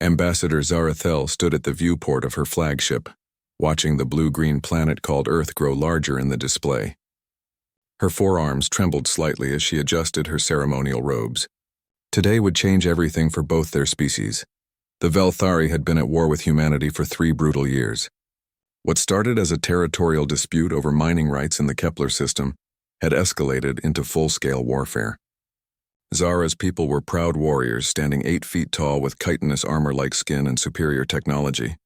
Ambassador Zarathel stood at the viewport of her flagship, watching the blue-green planet called Earth grow larger in the display. Her forearms trembled slightly as she adjusted her ceremonial robes. Today would change everything for both their species. The Velthari had been at war with humanity for 3 brutal years. What started as a territorial dispute over mining rights in the Kepler system had escalated into full-scale warfare. Zara's people were proud warriors standing 8 feet tall with chitinous armor-like skin and superior technology.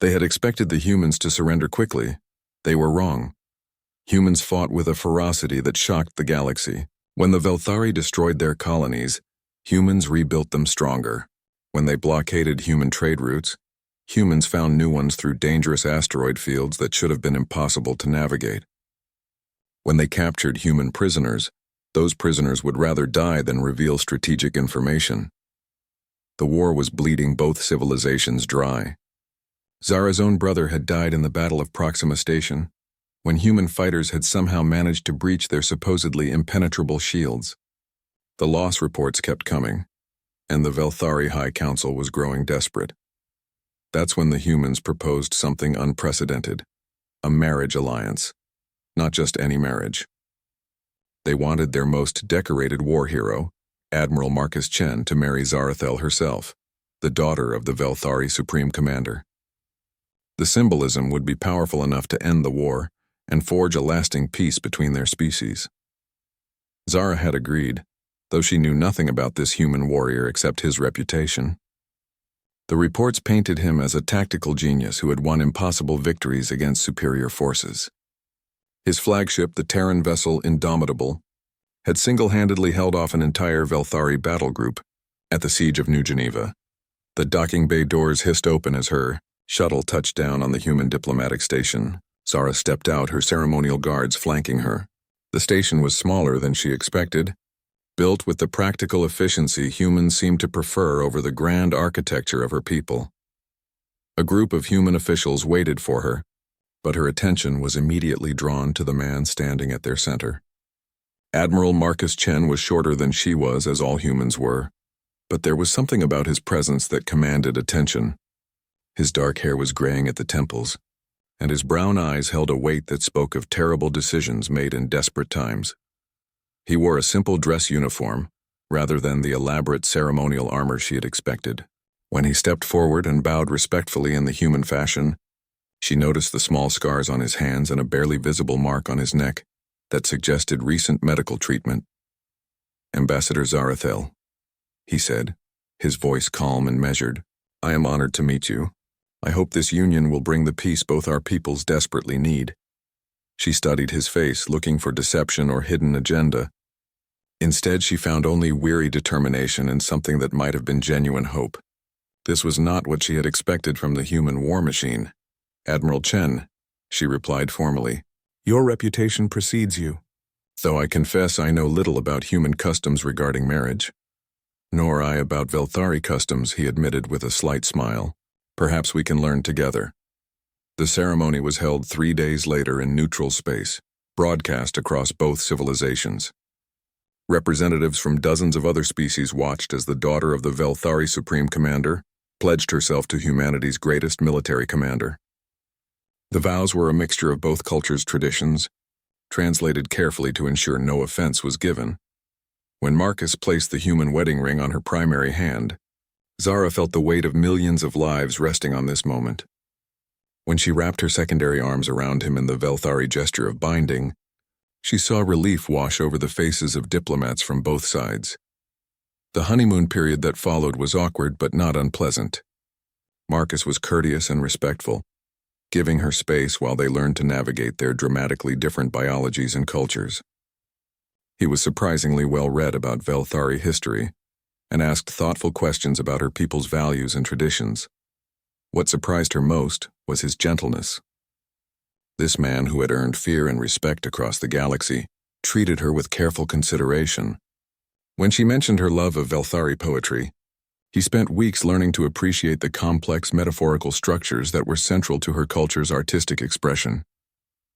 They had expected the humans to surrender quickly. They were wrong. Humans fought with a ferocity that shocked the galaxy. When the Velthari destroyed their colonies, humans rebuilt them stronger. When they blockaded human trade routes, humans found new ones through dangerous asteroid fields that should have been impossible to navigate. When they captured human prisoners, those prisoners would rather die than reveal strategic information. The war was bleeding both civilizations dry. Zara's own brother had died in the Battle of Proxima Station, when human fighters had somehow managed to breach their supposedly impenetrable shields. The loss reports kept coming, and the Velthari High Council was growing desperate. That's when the humans proposed something unprecedented, a marriage alliance. Not just any marriage. They wanted their most decorated war hero, Admiral Marcus Chen, to marry Zarathel herself, the daughter of the Velthari Supreme Commander. The symbolism would be powerful enough to end the war and forge a lasting peace between their species. Zara had agreed, though she knew nothing about this human warrior except his reputation. The reports painted him as a tactical genius who had won impossible victories against superior forces. His flagship, the Terran vessel Indomitable, had single-handedly held off an entire Velthari battle group at the Siege of New Geneva. The docking bay doors hissed open as her shuttle touched down on the human diplomatic station. Zara stepped out, her ceremonial guards flanking her. The station was smaller than she expected, built with the practical efficiency humans seemed to prefer over the grand architecture of her people. A group of human officials waited for her, but her attention was immediately drawn to the man standing at their center. Admiral Marcus Chen was shorter than she was, as all humans were, but there was something about his presence that commanded attention. His dark hair was graying at the temples, and his brown eyes held a weight that spoke of terrible decisions made in desperate times. He wore a simple dress uniform, rather than the elaborate ceremonial armor she had expected. When he stepped forward and bowed respectfully in the human fashion, she noticed the small scars on his hands and a barely visible mark on his neck that suggested recent medical treatment. "Ambassador Zarathel," he said, his voice calm and measured, "I am honored to meet you. I hope this union will bring the peace both our peoples desperately need." She studied his face, looking for deception or hidden agenda. Instead, she found only weary determination and something that might have been genuine hope. This was not what she had expected from the human war machine. "Admiral Chen," she replied formally, "your reputation precedes you, though I confess I know little about human customs regarding marriage." "Nor I about Velthari customs," he admitted with a slight smile. "Perhaps we can learn together." The ceremony was held 3 days later in neutral space, broadcast across both civilizations. Representatives from dozens of other species watched as the daughter of the Velthari Supreme Commander pledged herself to humanity's greatest military commander. The vows were a mixture of both cultures' traditions, translated carefully to ensure no offense was given. When Marcus placed the human wedding ring on her primary hand, Zara felt the weight of millions of lives resting on this moment. When she wrapped her secondary arms around him in the Velthari gesture of binding, she saw relief wash over the faces of diplomats from both sides. The honeymoon period that followed was awkward but not unpleasant. Marcus was courteous and respectful, giving her space while they learned to navigate their dramatically different biologies and cultures. He was surprisingly well read about Velthari history and asked thoughtful questions about her people's values and traditions. What surprised her most was his gentleness. This man, who had earned fear and respect across the galaxy, treated her with careful consideration. When she mentioned her love of Velthari poetry, he spent weeks learning to appreciate the complex metaphorical structures that were central to her culture's artistic expression.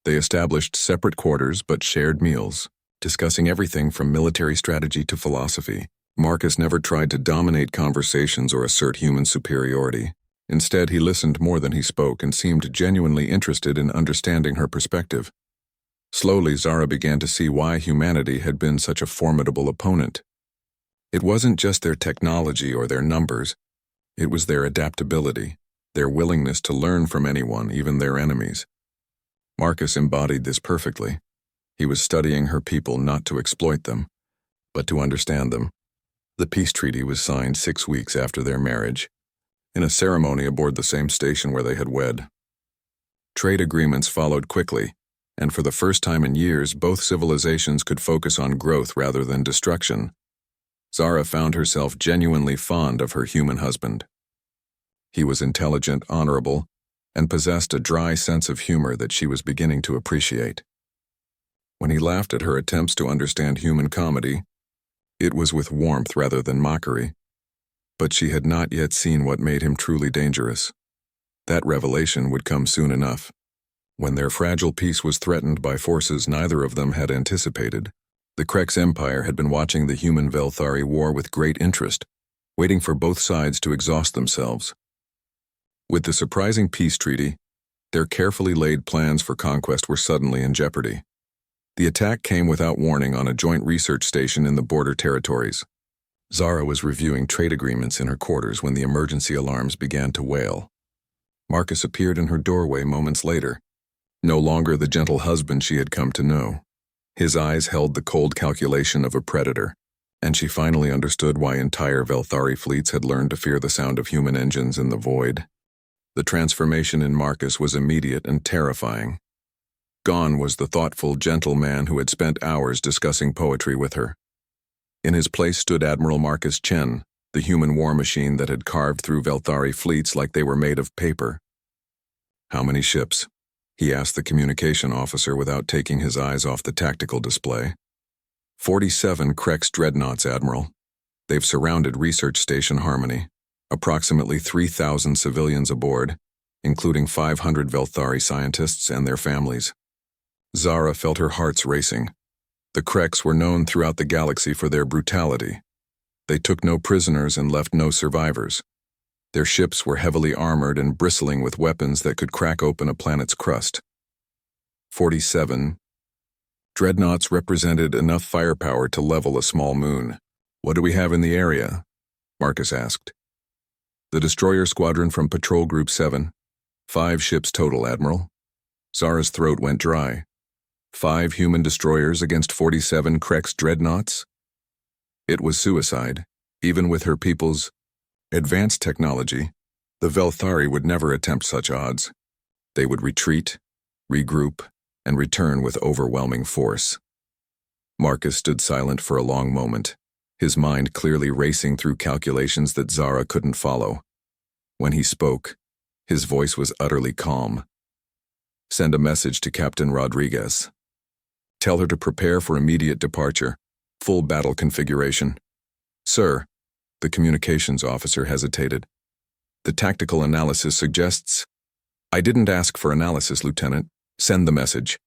They established separate quarters but shared meals, discussing everything from military strategy to philosophy. Marcus never tried to dominate conversations or assert human superiority. Instead, he listened more than he spoke and seemed genuinely interested in understanding her perspective. Slowly, Zara began to see why humanity had been such a formidable opponent. It wasn't just their technology or their numbers. It was their adaptability, their willingness to learn from anyone, even their enemies. Marcus embodied this perfectly. He was studying her people not to exploit them, but to understand them. The peace treaty was signed 6 weeks after their marriage, in a ceremony aboard the same station where they had wed. Trade agreements followed quickly, and for the first time in years, both civilizations could focus on growth rather than destruction. Zara found herself genuinely fond of her human husband. He was intelligent, honorable, and possessed a dry sense of humor that she was beginning to appreciate. When he laughed at her attempts to understand human comedy, it was with warmth rather than mockery. But she had not yet seen what made him truly dangerous. That revelation would come soon enough. When their fragile peace was threatened by forces neither of them had anticipated, the Krex Empire had been watching the human Velthari war with great interest, waiting for both sides to exhaust themselves. With the surprising peace treaty, their carefully laid plans for conquest were suddenly in jeopardy. The attack came without warning on a joint research station in the border territories. Zara was reviewing trade agreements in her quarters when the emergency alarms began to wail. Marcus appeared in her doorway moments later, no longer the gentle husband she had come to know. His eyes held the cold calculation of a predator, and she finally understood why entire Velthari fleets had learned to fear the sound of human engines in the void. The transformation in Marcus was immediate and terrifying. Gone was the thoughtful, gentle man who had spent hours discussing poetry with her. In his place stood Admiral Marcus Chen, the human war machine that had carved through Velthari fleets like they were made of paper. "How many ships?" he asked the communication officer without taking his eyes off the tactical display. 47 Krex dreadnoughts, Admiral. They've surrounded Research Station Harmony. Approximately 3,000 civilians aboard, including 500 Velthari scientists and their families. Zara felt her hearts racing. The Krex were known throughout the galaxy for their brutality. They took no prisoners and left no survivors. Their ships were heavily armored and bristling with weapons that could crack open a planet's crust. 47 dreadnoughts represented enough firepower to level a small moon. "What do we have in the area?" Marcus asked. "The destroyer squadron from Patrol Group 7. 5 ships total, Admiral." Zara's throat went dry. 5 human destroyers against 47 Krex dreadnoughts? It was suicide, even with her people's advanced technology. The Velthari would never attempt such odds. They would retreat, regroup, and return with overwhelming force. Marcus stood silent for a long moment, his mind clearly racing through calculations that Zara couldn't follow. When he spoke, his voice was utterly calm. "Send a message to Captain Rodriguez. Tell her to prepare for immediate departure, full battle configuration." "Sir," the communications officer hesitated. "The tactical analysis suggests—" "I didn't ask for analysis, Lieutenant. Send the message."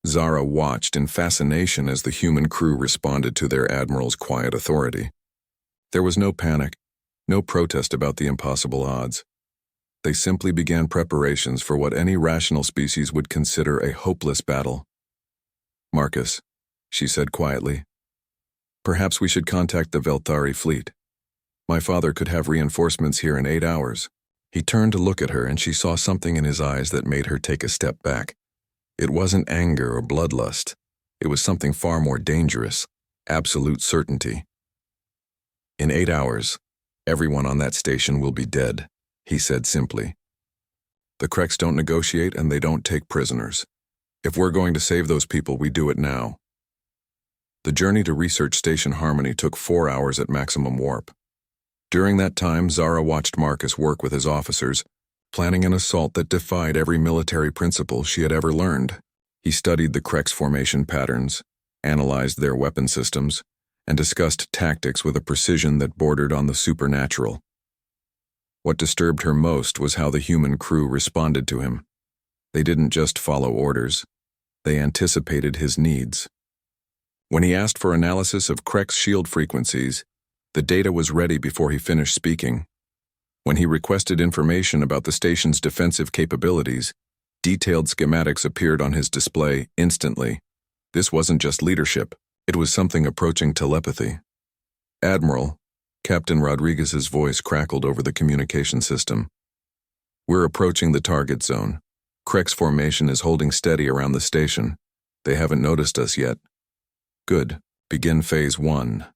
Zara watched in fascination as the human crew responded to their admiral's quiet authority. There was no panic, no protest about the impossible odds. They simply began preparations for what any rational species would consider a hopeless battle. "Marcus," she said quietly, "perhaps we should contact the Velthari fleet. My father could have reinforcements here in 8 hours." He turned to look at her, and she saw something in his eyes that made her take a step back. It wasn't anger or bloodlust. It was something far more dangerous, absolute certainty. "In 8 hours, everyone on that station will be dead," he said simply. "The Krex don't negotiate and they don't take prisoners. If we're going to save those people, we do it now." The journey to Research Station Harmony took 4 hours at maximum warp. During that time, Zara watched Marcus work with his officers, planning an assault that defied every military principle she had ever learned. He studied the Krex formation patterns, analyzed their weapon systems, and discussed tactics with a precision that bordered on the supernatural. What disturbed her most was how the human crew responded to him. They didn't just follow orders. They anticipated his needs. When he asked for analysis of Krek's shield frequencies, the data was ready before he finished speaking. When he requested information about the station's defensive capabilities, detailed schematics appeared on his display instantly. This wasn't just leadership, it was something approaching telepathy. "Admiral," Captain Rodriguez's voice crackled over the communication system. "We're approaching the target zone. Krek's formation is holding steady around the station. They haven't noticed us yet." "Good. Begin Phase 1.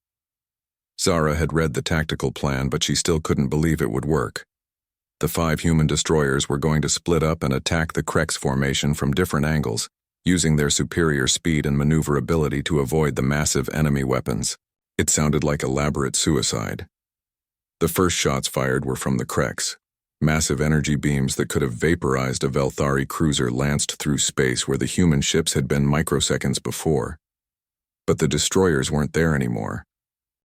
Zara had read the tactical plan, but she still couldn't believe it would work. The 5 human destroyers were going to split up and attack the Krek's formation from different angles, using their superior speed and maneuverability to avoid the massive enemy weapons. It sounded like elaborate suicide. The first shots fired were from the Krek's. Massive energy beams that could have vaporized a Velthari cruiser lanced through space where the human ships had been microseconds before. But the destroyers weren't there anymore.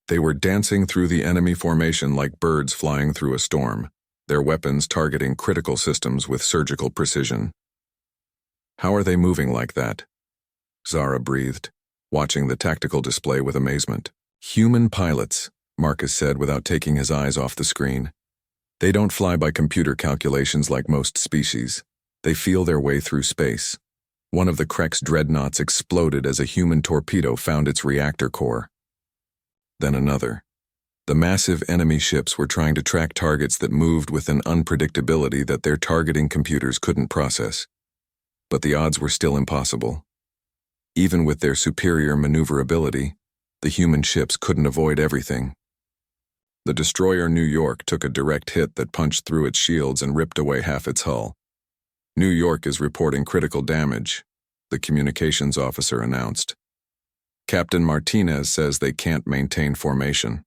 They were dancing through the enemy formation like birds flying through a storm, their weapons targeting critical systems with surgical precision. "How are they moving like that?" Zara breathed, watching the tactical display with amazement. "Human pilots," Marcus said without taking his eyes off the screen. "They don't fly by computer calculations like most species. They feel their way through space." One of the Krek's dreadnoughts exploded as a human torpedo found its reactor core. Then another. The massive enemy ships were trying to track targets that moved with an unpredictability that their targeting computers couldn't process. But the odds were still impossible. Even with their superior maneuverability, the human ships couldn't avoid everything. The destroyer New York took a direct hit that punched through its shields and ripped away half its hull. "New York is reporting critical damage," the communications officer announced. "Captain Martinez says they can't maintain formation."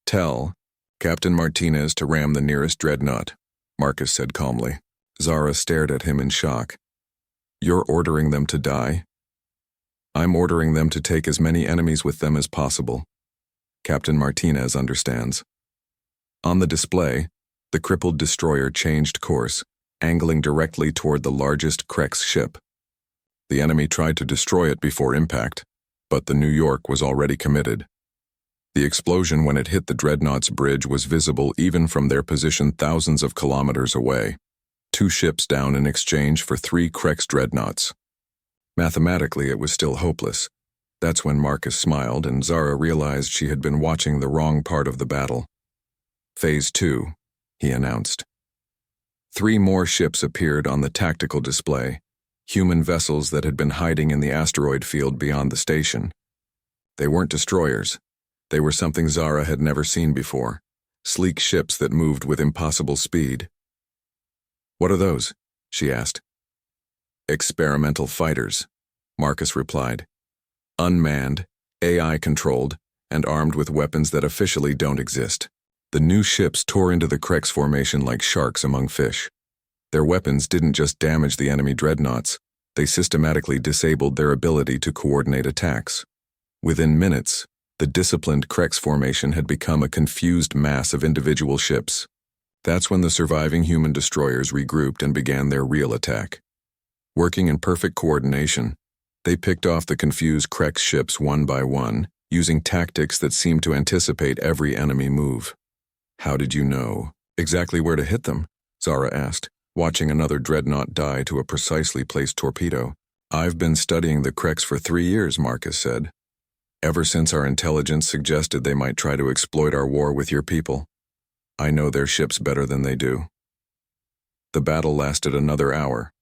"Tell Captain Martinez to ram the nearest dreadnought," Marcus said calmly. Zara stared at him in shock. "You're ordering them to die?" "I'm ordering them to take as many enemies with them as possible. Captain Martinez understands." On the display, the crippled destroyer changed course, angling directly toward the largest Krek's ship. The enemy tried to destroy it before impact, but the New York was already committed. The explosion when it hit the dreadnought's bridge was visible even from their position thousands of kilometers away. 2 ships down in exchange for 3 Krek's dreadnoughts. Mathematically, it was still hopeless. That's when Marcus smiled and Zara realized she had been watching the wrong part of the battle. "Phase 2, he announced. 3 more ships appeared on the tactical display, human vessels that had been hiding in the asteroid field beyond the station. They weren't destroyers. They were something Zara had never seen before, sleek ships that moved with impossible speed. "What are those?" she asked. "Experimental fighters," Marcus replied. "Unmanned, AI-controlled, and armed with weapons that officially don't exist." The new ships tore into the Krek's formation like sharks among fish. Their weapons didn't just damage the enemy dreadnoughts, they systematically disabled their ability to coordinate attacks. Within minutes, the disciplined Krek's formation had become a confused mass of individual ships. That's when the surviving human destroyers regrouped and began their real attack. Working in perfect coordination, they picked off the confused Krek's ships one by one, using tactics that seemed to anticipate every enemy move. "How did you know exactly where to hit them?" Zara asked, watching another dreadnought die to a precisely placed torpedo. "I've been studying the Krek's for 3 years, Marcus said. Ever since our intelligence suggested they might try to exploit our war with your people. I know their ships better than they do." The battle lasted another hour.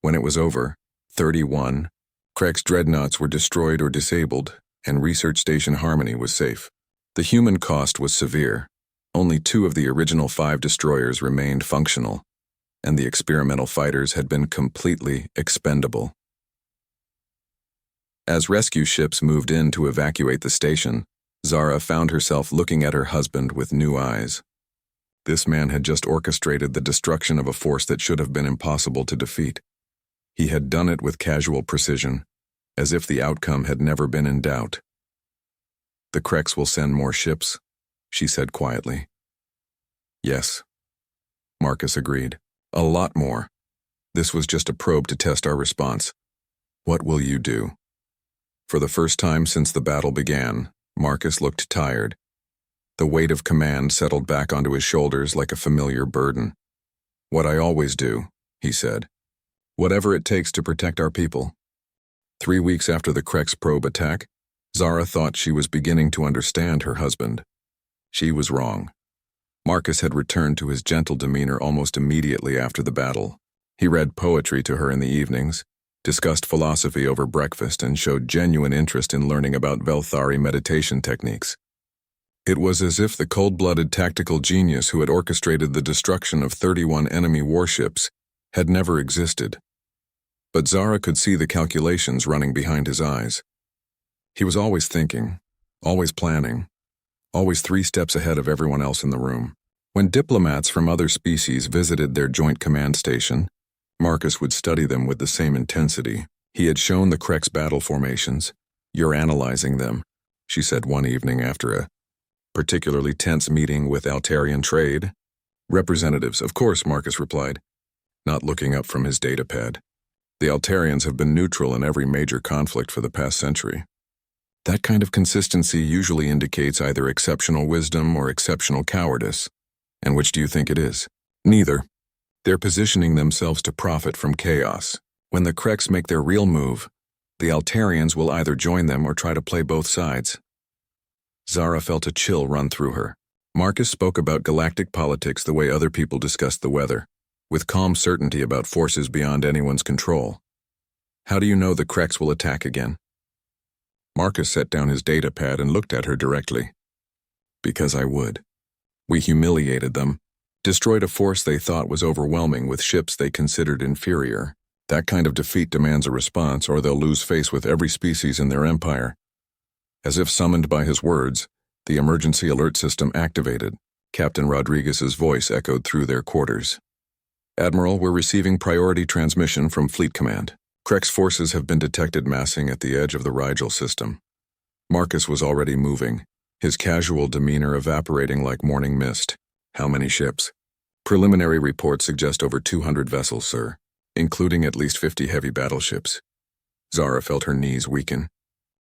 When it was over, 31 Krek's dreadnoughts were destroyed or disabled, and Research Station Harmony was safe. The human cost was severe. Only 2 of the original 5 destroyers remained functional, and the experimental fighters had been completely expendable. As rescue ships moved in to evacuate the station, Zara found herself looking at her husband with new eyes. This man had just orchestrated the destruction of a force that should have been impossible to defeat. He had done it with casual precision, as if the outcome had never been in doubt. "The Krek's will send more ships," she said quietly. "Yes," Marcus agreed. "A lot more. This was just a probe to test our response. What will you do?" For the first time since the battle began, Marcus looked tired. The weight of command settled back onto his shoulders like a familiar burden. "What I always do," he said. "Whatever it takes to protect our people." 3 weeks after the Krex probe attack, Zara thought she was beginning to understand her husband. She was wrong. Marcus had returned to his gentle demeanor almost immediately after the battle. He read poetry to her in the evenings, discussed philosophy over breakfast, and showed genuine interest in learning about Velthari meditation techniques. It was as if the cold-blooded tactical genius who had orchestrated the destruction of 31 enemy warships had never existed. But Zara could see the calculations running behind his eyes. He was always thinking, always planning, always 3 steps ahead of everyone else in the room. When diplomats from other species visited their joint command station, Marcus would study them with the same intensity. He had shown the Krex battle formations. "You're analyzing them," she said one evening after a particularly tense meeting with Altarian trade. "Representatives, of course," Marcus replied, not looking up from his datapad. "The Altarians have been neutral in every major conflict for the past century." That kind of consistency usually indicates either exceptional wisdom or exceptional cowardice. And which do you think it is? Neither. They're positioning themselves to profit from chaos. When the Krex make their real move, the Altarians will either join them or try to play both sides. Zara felt a chill run through her. Marcus spoke about galactic politics the way other people discussed the weather, with calm certainty about forces beyond anyone's control. "How do you know the Krex will attack again?" Marcus set down his datapad and looked at her directly. "Because I would. We humiliated them, destroyed a force they thought was overwhelming with ships they considered inferior. That kind of defeat demands a response, or they'll lose face with every species in their empire." As if summoned by his words, the emergency alert system activated. Captain Rodriguez's voice echoed through their quarters. "Admiral, we're receiving priority transmission from Fleet Command. Krex forces have been detected massing at the edge of the Rigel system." Marcus was already moving, his casual demeanor evaporating like morning mist. "How many ships?" "Preliminary reports suggest over 200 vessels, sir, including at least 50 heavy battleships." Zara felt her knees weaken.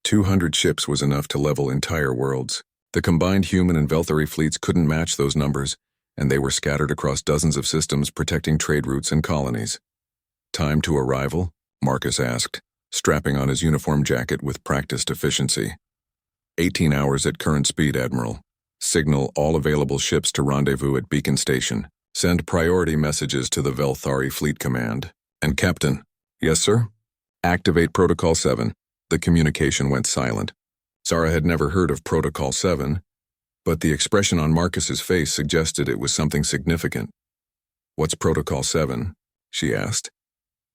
200 ships was enough to level entire worlds. The combined human and Velthari fleets couldn't match those numbers, and they were scattered across dozens of systems protecting trade routes and colonies. "Time to arrival?" Marcus asked, strapping on his uniform jacket with practiced efficiency. 18 hours at current speed, Admiral. Signal all available ships to rendezvous at Beacon Station. Send priority messages to the Velthari Fleet Command. And Captain." "Yes, sir?" "Activate Protocol 7. The communication went silent. Zara had never heard of Protocol 7, but the expression on Marcus's face suggested it was something significant. "What's Protocol 7? She asked.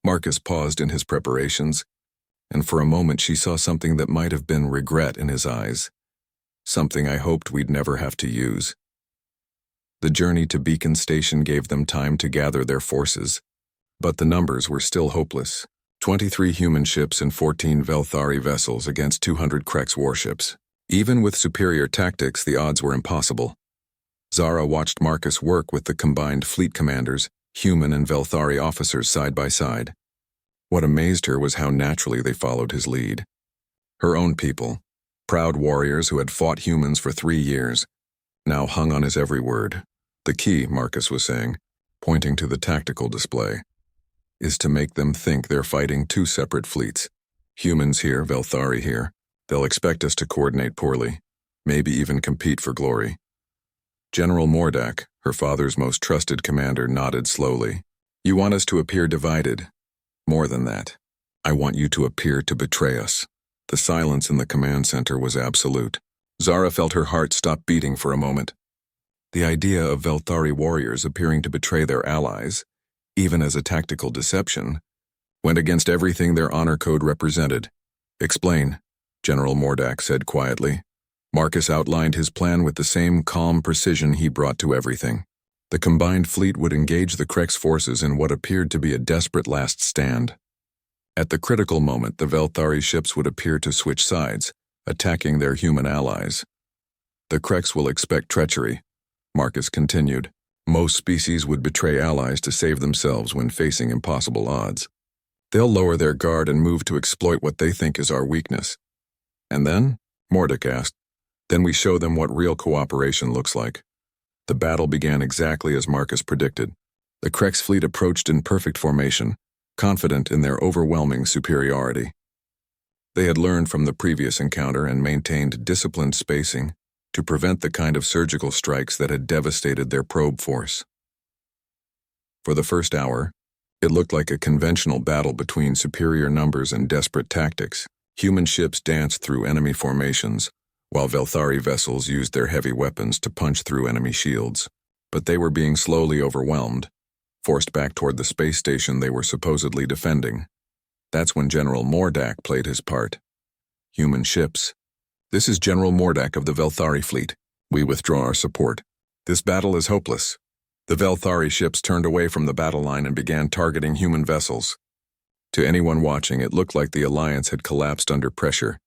Marcus paused in his preparations, and for a moment she saw something that might have been regret in his eyes. Something I hoped we'd never have to use. The journey to Beacon Station gave them time to gather their forces, but the numbers were still hopeless. 23 human ships and 14 Velthari vessels against 200 Krex warships. Even with superior tactics, the odds were impossible. Zara watched Marcus work with the combined fleet commanders, human and Velthari officers side by side. What amazed her was how naturally they followed his lead. Her own people, proud warriors who had fought humans for 3 years, now hung on his every word. "The key," Marcus was saying, pointing to the tactical display, "is to make them think they're fighting 2 separate fleets. Humans here, Velthari here. They'll expect us to coordinate poorly, maybe even compete for glory." General Mordak, her father's most trusted commander, nodded slowly. "You want us to appear divided? More than that. I want you to appear to betray us." The silence in the command center was absolute. Zara felt her heart stop beating for a moment. The idea of Velthari warriors appearing to betray their allies, even as a tactical deception, went against everything their honor code represented. "Explain," General Mordak said quietly. Marcus outlined his plan with the same calm precision he brought to everything. The combined fleet would engage the Krex forces in what appeared to be a desperate last stand. At the critical moment, the Velthari ships would appear to switch sides, attacking their human allies. "The Krex will expect treachery," Marcus continued. "Most species would betray allies to save themselves when facing impossible odds. They'll lower their guard and move to exploit what they think is our weakness. And then? Mordick asked. Then we show them what real cooperation looks like. The battle began exactly as Marcus predicted. The Krex fleet approached in perfect formation, confident in their overwhelming superiority. They had learned from the previous encounter and maintained disciplined spacing to prevent the kind of surgical strikes that had devastated their probe force. For the first hour, it looked like a conventional battle between superior numbers and desperate tactics. Human ships danced through enemy formations, while Velthari vessels used their heavy weapons to punch through enemy shields. But they were being slowly overwhelmed, forced back toward the space station they were supposedly defending. That's when General Mordak played his part. Human ships. This is General Mordak of the Velthari fleet. We withdraw our support. This battle is hopeless. The Velthari ships turned away from the battle line and began targeting human vessels. To anyone watching, it looked like the alliance had collapsed under pressure,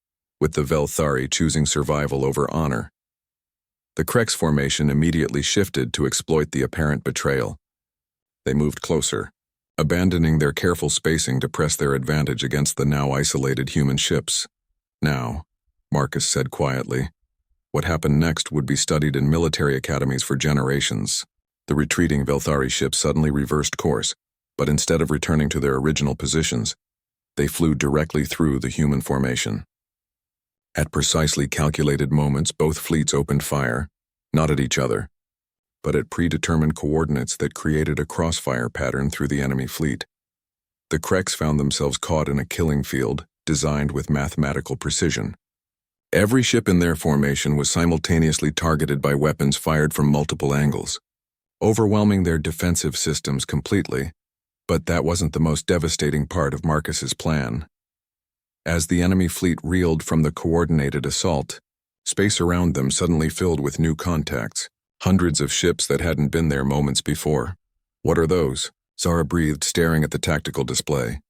with the Velthari choosing survival over honor. The Krex formation immediately shifted to exploit the apparent betrayal. They moved closer, abandoning their careful spacing to press their advantage against the now isolated human ships. Now, Marcus said quietly, what happened next would be studied in military academies for generations. The retreating Velthari ships suddenly reversed course, but instead of returning to their original positions, they flew directly through the human formation. At precisely calculated moments, both fleets opened fire, not at each other, but at predetermined coordinates that created a crossfire pattern through the enemy fleet. The Krex found themselves caught in a killing field, designed with mathematical precision. Every ship in their formation was simultaneously targeted by weapons fired from multiple angles, overwhelming their defensive systems completely. But that wasn't the most devastating part of Marcus's plan. As the enemy fleet reeled from the coordinated assault, space around them suddenly filled with new contacts. Hundreds of ships that hadn't been there moments before. What are those? Zara breathed, staring at the tactical display.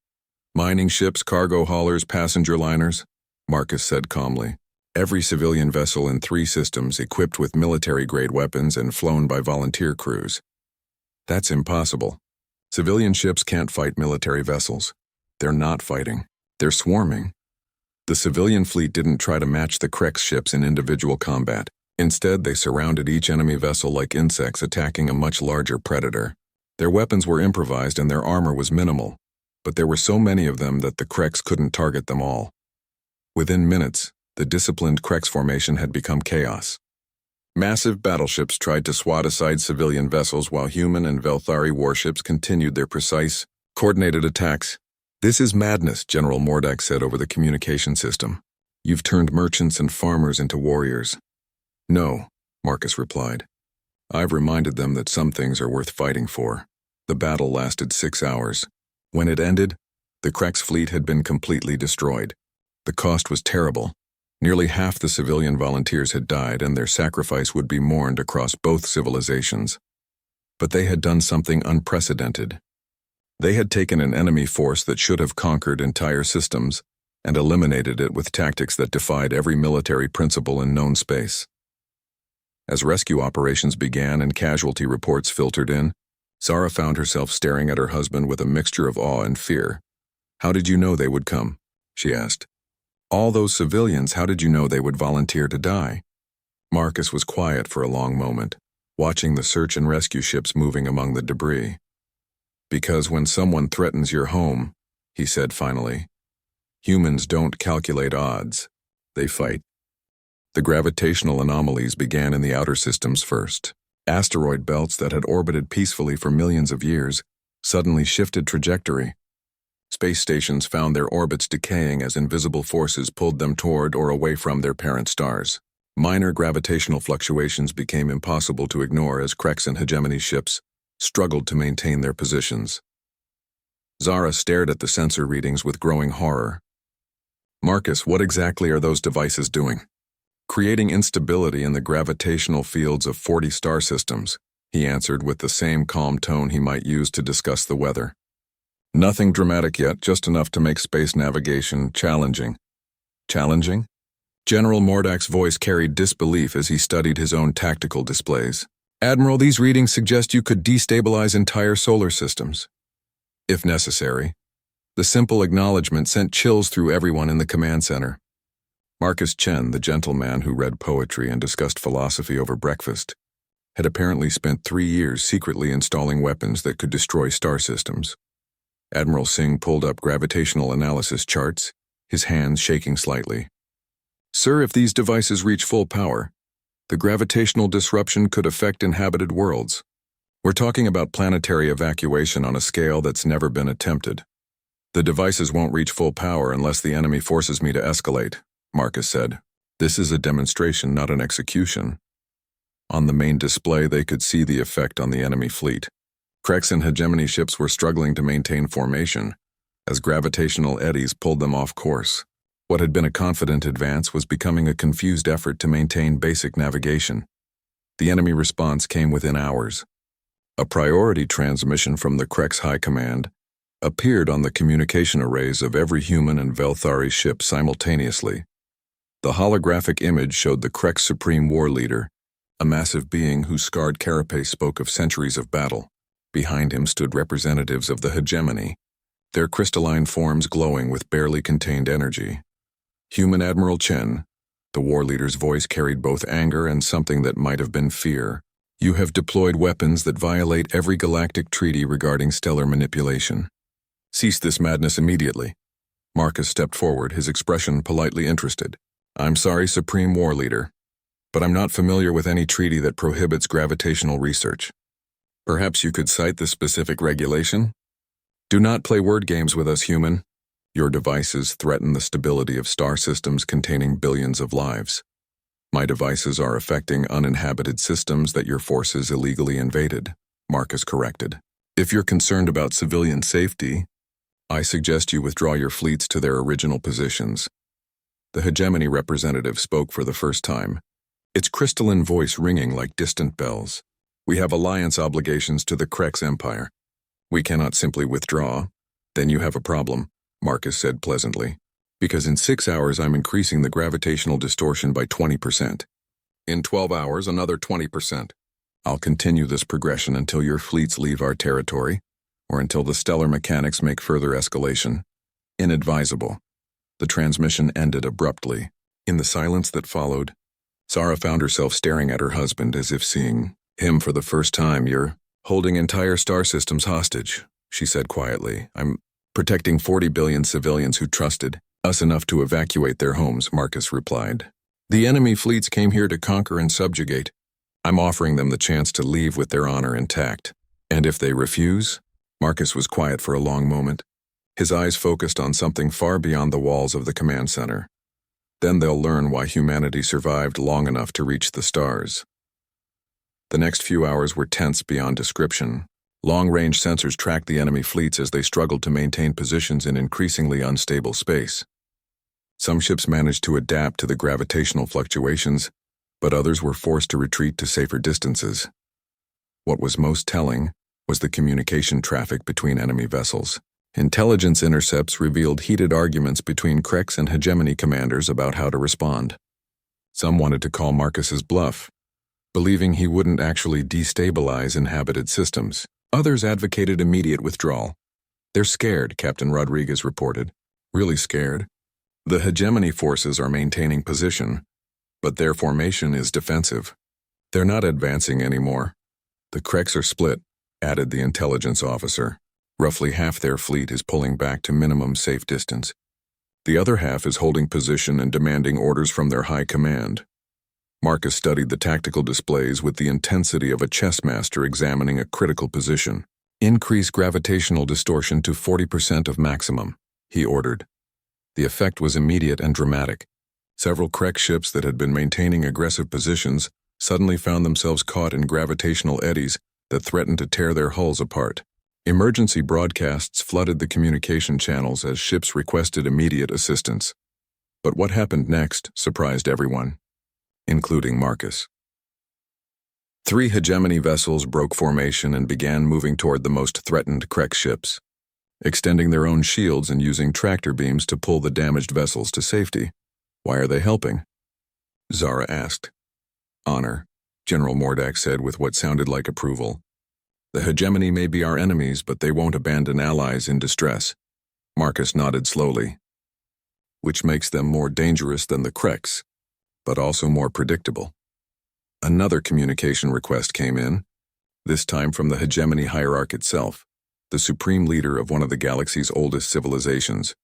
Mining ships, cargo haulers, passenger liners, Marcus said calmly. Every civilian vessel in 3 systems equipped with military-grade weapons and flown by volunteer crews. That's impossible. Civilian ships can't fight military vessels. They're not fighting. They're swarming. The civilian fleet didn't try to match the Krex ships in individual combat. Instead, they surrounded each enemy vessel like insects attacking a much larger predator. Their weapons were improvised and their armor was minimal, but there were so many of them that the Krex couldn't target them all. Within minutes, the disciplined Krex formation had become chaos. Massive battleships tried to swat aside civilian vessels while human and Velthari warships continued their precise, coordinated attacks. This is madness, General Mordak said over the communication system. You've turned merchants and farmers into warriors. No, Marcus replied. I've reminded them that some things are worth fighting for. The battle lasted 6 hours. When it ended, the Krex fleet had been completely destroyed. The cost was terrible. Nearly half the civilian volunteers had died, and their sacrifice would be mourned across both civilizations. But they had done something unprecedented. They had taken an enemy force that should have conquered entire systems and eliminated it with tactics that defied every military principle in known space. As rescue operations began and casualty reports filtered in, Zara found herself staring at her husband with a mixture of awe and fear. How did you know they would come? She asked. All those civilians, how did you know they would volunteer to die? Marcus was quiet for a long moment, watching the search and rescue ships moving among the debris. Because when someone threatens your home, he said finally, humans don't calculate odds, they fight. The gravitational anomalies began in the outer systems first. Asteroid belts that had orbited peacefully for millions of years suddenly shifted trajectory. Space stations found their orbits decaying as invisible forces pulled them toward or away from their parent stars. Minor gravitational fluctuations became impossible to ignore as Krex and hegemony ships struggled to maintain their positions. Zara stared at the sensor readings with growing horror. Marcus, what exactly are those devices doing? Creating instability in the gravitational fields of 40 star systems, he answered with the same calm tone he might use to discuss the weather. Nothing dramatic yet, just enough to make space navigation challenging. Challenging? General Mordak's voice carried disbelief as he studied his own tactical displays. Admiral, these readings suggest you could destabilize entire solar systems. If necessary. The simple acknowledgement sent chills through everyone in the command center. Marcus Chen, the gentleman who read poetry and discussed philosophy over breakfast, had apparently spent 3 years secretly installing weapons that could destroy star systems. Admiral Singh pulled up gravitational analysis charts, his hands shaking slightly. "Sir, if these devices reach full power, the gravitational disruption could affect inhabited worlds. We're talking about planetary evacuation on a scale that's never been attempted." "The devices won't reach full power unless the enemy forces me to escalate," Marcus said. "This is a demonstration, not an execution." On the main display, they could see the effect on the enemy fleet. Krex and hegemony ships were struggling to maintain formation, as gravitational eddies pulled them off course. What had been a confident advance was becoming a confused effort to maintain basic navigation. The enemy response came within hours. A priority transmission from the Krex High Command appeared on the communication arrays of every human and Velthari ship simultaneously. The holographic image showed the Krex Supreme War Leader, a massive being whose scarred carapace spoke of centuries of battle. Behind him stood representatives of the hegemony, their crystalline forms glowing with barely contained energy. "Human Admiral Chen," the war leader's voice carried both anger and something that might have been fear. "You have deployed weapons that violate every galactic treaty regarding stellar manipulation. Cease this madness immediately." Marcus stepped forward, his expression politely interested. "I'm sorry, Supreme War Leader, but I'm not familiar with any treaty that prohibits gravitational research. Perhaps you could cite the specific regulation? Do not play word games with us, human. Your devices threaten the stability of star systems containing billions of lives. My devices are affecting uninhabited systems that your forces illegally invaded," Marcus corrected. "If you're concerned about civilian safety, I suggest you withdraw your fleets to their original positions." The hegemony representative spoke for the first time, its crystalline voice ringing like distant bells. "We have alliance obligations to the Krex Empire. We cannot simply withdraw." "Then you have a problem," Marcus said pleasantly, "because in 6 hours I'm increasing the gravitational distortion by 20%. In 12 hours, another 20%. I'll continue this progression until your fleets leave our territory, or until the stellar mechanics make further escalation. Inadvisable." The transmission ended abruptly. In the silence that followed, Zara found herself staring at her husband as if seeing him for the first time. "You're holding entire star systems hostage," she said quietly. "I'm protecting 40 billion civilians who trusted us enough to evacuate their homes," Marcus replied. "The enemy fleets came here to conquer and subjugate. I'm offering them the chance to leave with their honor intact. And if they refuse?" Marcus was quiet for a long moment, his eyes focused on something far beyond the walls of the command center. "Then they'll learn why humanity survived long enough to reach the stars." The next few hours were tense beyond description. Long-range sensors tracked the enemy fleets as they struggled to maintain positions in increasingly unstable space. Some ships managed to adapt to the gravitational fluctuations, but others were forced to retreat to safer distances. What was most telling was the communication traffic between enemy vessels. Intelligence intercepts revealed heated arguments between Krex and hegemony commanders about how to respond. Some wanted to call Marcus's bluff, believing he wouldn't actually destabilize inhabited systems. Others advocated immediate withdrawal. "They're scared," Captain Rodriguez reported. "Really scared. The hegemony forces are maintaining position, but their formation is defensive. They're not advancing anymore. The Krex are split," added the intelligence officer. "Roughly half their fleet is pulling back to minimum safe distance. The other half is holding position and demanding orders from their high command." Marcus studied the tactical displays with the intensity of a chess master examining a critical position. "Increase gravitational distortion to 40% of maximum," he ordered. The effect was immediate and dramatic. Several Krex ships that had been maintaining aggressive positions suddenly found themselves caught in gravitational eddies that threatened to tear their hulls apart. Emergency broadcasts flooded the communication channels as ships requested immediate assistance. But what happened next surprised everyone, including Marcus. 3 hegemony vessels broke formation and began moving toward the most threatened Krex ships, extending their own shields and using tractor beams to pull the damaged vessels to safety. "Why are they helping?" Zara asked. "Honor," General Mordak said with what sounded like approval. "The hegemony may be our enemies, but they won't abandon allies in distress." Marcus nodded slowly. which makes them more dangerous than the Kreks, but also more predictable. Another communication request came in, this time from the hegemony hierarch itself, the supreme leader of one of the galaxy's oldest civilizations.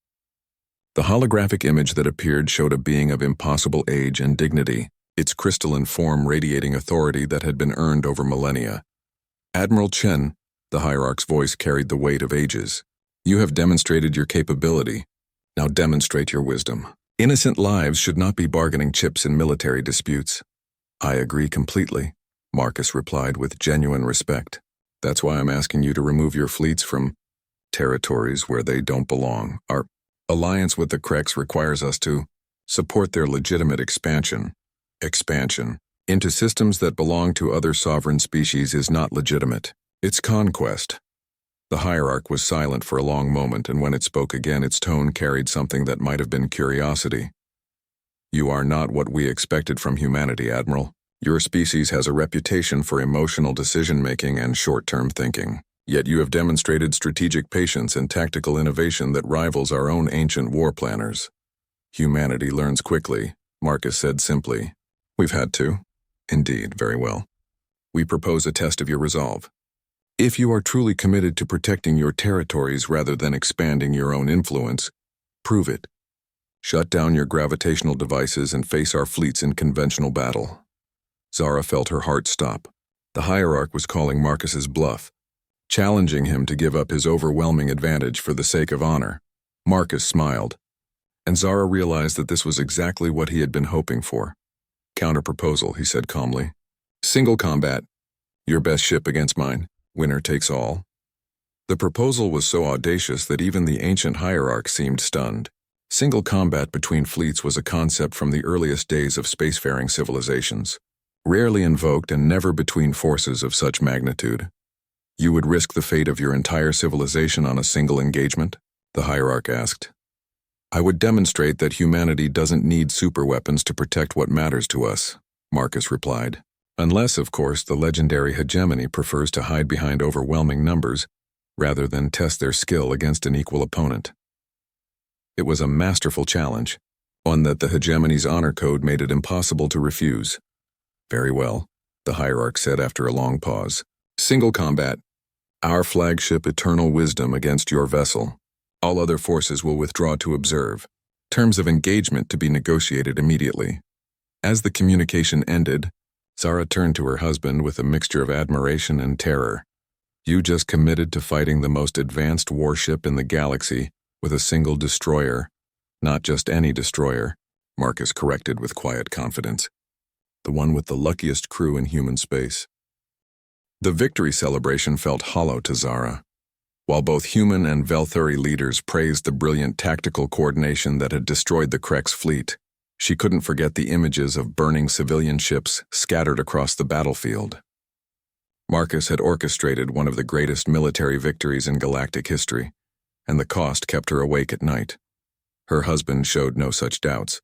The holographic image that appeared showed a being of impossible age and dignity, its crystalline form radiating authority that had been earned over millennia. Admiral Chen, the hierarch's voice carried the weight of ages. You have demonstrated your capability. Now demonstrate your wisdom. Innocent lives should not be bargaining chips in military disputes. I agree completely, Marcus replied with genuine respect. That's why I'm asking you to remove your fleets from territories where they don't belong. Our alliance with the Kreks requires us to support their legitimate expansion. Expansion into systems that belong to other sovereign species is not legitimate. It's conquest. The hierarch was silent for a long moment, and when it spoke again, its tone carried something that might have been curiosity. You are not what we expected from humanity, Admiral. Your species has a reputation for emotional decision-making and short-term thinking. Yet you have demonstrated strategic patience and tactical innovation that rivals our own ancient war planners. Humanity learns quickly, Marcus said simply. We've had to. Indeed, very well. We propose a test of your resolve. If you are truly committed to protecting your territories rather than expanding your own influence, prove it. Shut down your gravitational devices and face our fleets in conventional battle. Zara felt her heart stop. The hierarch was calling Marcus's bluff, challenging him to give up his overwhelming advantage for the sake of honor. Marcus smiled, and Zara realized that this was exactly what he had been hoping for. Counter-proposal, he said calmly. Single combat. Your best ship against mine. Winner takes all. The proposal was so audacious that even the ancient hierarch seemed stunned. Single combat between fleets was a concept from the earliest days of spacefaring civilizations, rarely invoked and never between forces of such magnitude. You would risk the fate of your entire civilization on a single engagement? The hierarch asked. I would demonstrate that humanity doesn't need superweapons to protect what matters to us, Marcus replied. Unless, of course, the legendary hegemony prefers to hide behind overwhelming numbers rather than test their skill against an equal opponent. It was a masterful challenge, one that the hegemony's honor code made it impossible to refuse. Very well, the hierarch said after a long pause. Single combat. Our flagship Eternal Wisdom against your vessel. All other forces will withdraw to observe. Terms of engagement to be negotiated immediately. As the communication ended, Zara turned to her husband with a mixture of admiration and terror. You just committed to fighting the most advanced warship in the galaxy with a single destroyer. Not just any destroyer, Marcus corrected with quiet confidence. The one with the luckiest crew in human space. The victory celebration felt hollow to Zara. While both human and Velthuri leaders praised the brilliant tactical coordination that had destroyed the Kreks fleet, she couldn't forget the images of burning civilian ships scattered across the battlefield. Marcus had orchestrated one of the greatest military victories in galactic history, and the cost kept her awake at night. Her husband showed no such doubts.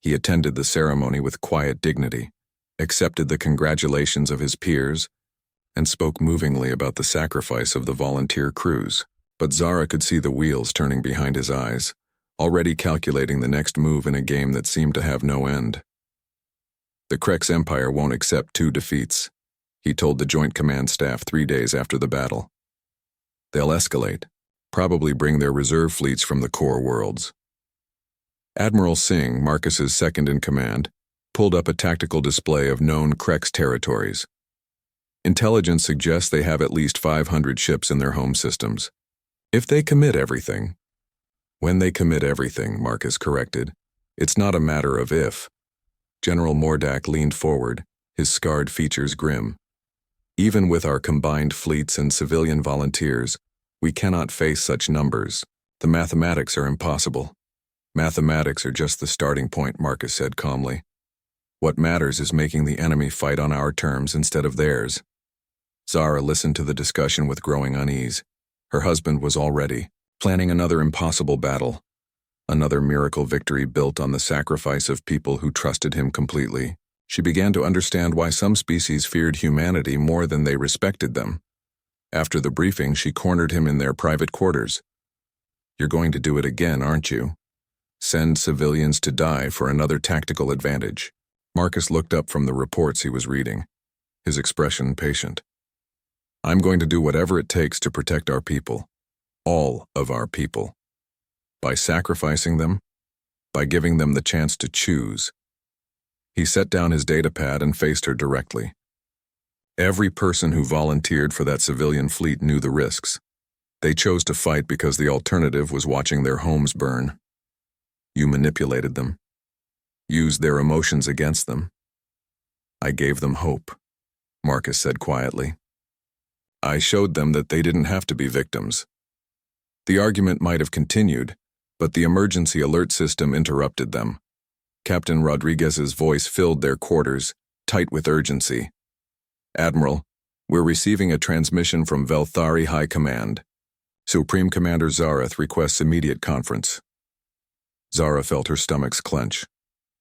He attended the ceremony with quiet dignity, accepted the congratulations of his peers, and spoke movingly about the sacrifice of the volunteer crews. But Zara could see the wheels turning behind his eyes, already calculating the next move in a game that seemed to have no end. The Kreks Empire won't accept 2 defeats, he told the Joint Command Staff 3 days after the battle. They'll escalate, probably bring their reserve fleets from the core worlds. Admiral Singh, Marcus's second-in-command, pulled up a tactical display of known Kreks territories. Intelligence suggests they have at least 500 ships in their home systems. If they commit everything, when they commit everything, Marcus corrected, it's not a matter of if. General Mordak leaned forward, his scarred features grim. Even with our combined fleets and civilian volunteers, we cannot face such numbers. The mathematics are impossible. Mathematics are just the starting point, Marcus said calmly. What matters is making the enemy fight on our terms instead of theirs. Zara listened to the discussion with growing unease. Her husband was already planning another impossible battle, another miracle victory built on the sacrifice of people who trusted him completely. She began to understand why some species feared humanity more than they respected them. After the briefing, she cornered him in their private quarters. You're going to do it again, aren't you? Send civilians to die for another tactical advantage. Marcus looked up from the reports he was reading, his expression patient. I'm going to do whatever it takes to protect our people, all of our people. By sacrificing them, by giving them the chance to choose. He set down his datapad and faced her directly. Every person who volunteered for that civilian fleet knew the risks. They chose to fight because the alternative was watching their homes burn. You manipulated them, used their emotions against them. I gave them hope, Marcus said quietly. I showed them that they didn't have to be victims. The argument might have continued, but the emergency alert system interrupted them. Captain Rodriguez's voice filled their quarters, tight with urgency. Admiral, we're receiving a transmission from Velthari High Command. Supreme Commander Zareth requests immediate conference. Zara felt her stomachs clench.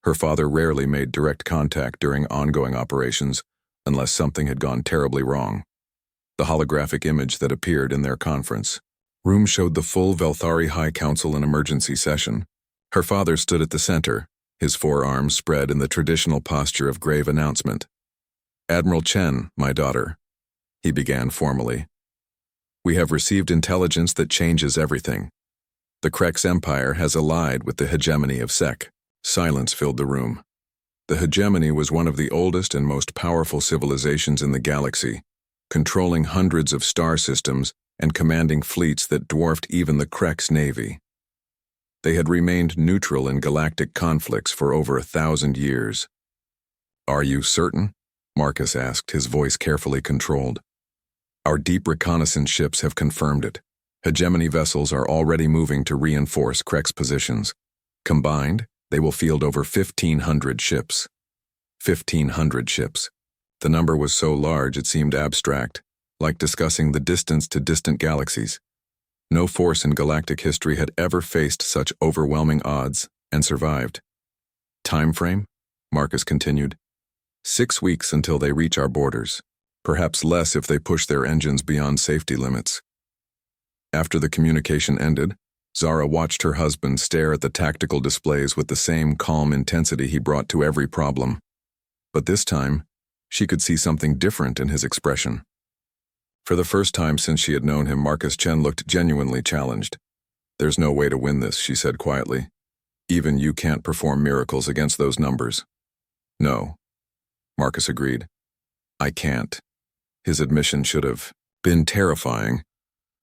Her father rarely made direct contact during ongoing operations unless something had gone terribly wrong. The holographic image that appeared in their conference room showed the full Velthari High Council in emergency session. Her father stood at the center, his forearms spread in the traditional posture of grave announcement. Admiral Chen, my daughter, he began formally. We have received intelligence that changes everything. The Krex Empire has allied with the hegemony of Sek. Silence filled the room. The hegemony was one of the oldest and most powerful civilizations in the galaxy, controlling hundreds of star systems and commanding fleets that dwarfed even the Krex navy. They had remained neutral in galactic conflicts for over 1,000 years. Are you certain? Marcus asked, his voice carefully controlled. Our deep reconnaissance ships have confirmed it. Hegemony vessels are already moving to reinforce Krex positions. Combined, they will field over 1,500 ships. 1,500 ships. The number was so large it seemed abstract, like discussing the distance to distant galaxies. No force in galactic history had ever faced such overwhelming odds and survived. Time frame? Marcus continued. 6 weeks until they reach our borders. Perhaps less if they push their engines beyond safety limits. After the communication ended, Zara watched her husband stare at the tactical displays with the same calm intensity he brought to every problem. But this time, she could see something different in his expression. For the first time since she had known him, Marcus Chen looked genuinely challenged. There's no way to win this, she said quietly. Even you can't perform miracles against those numbers. No, Marcus agreed. I can't. His admission should have been terrifying,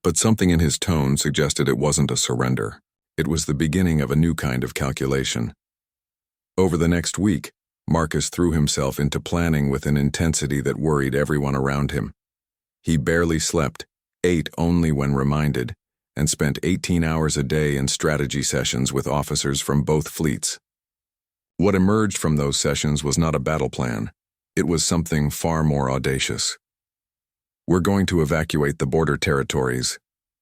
but something in his tone suggested it wasn't a surrender. It was the beginning of a new kind of calculation. Over the next week, Marcus threw himself into planning with an intensity that worried everyone around him. He barely slept, ate only when reminded, and spent 18 hours a day in strategy sessions with officers from both fleets. What emerged from those sessions was not a battle plan. It was something far more audacious. We're going to evacuate the border territories,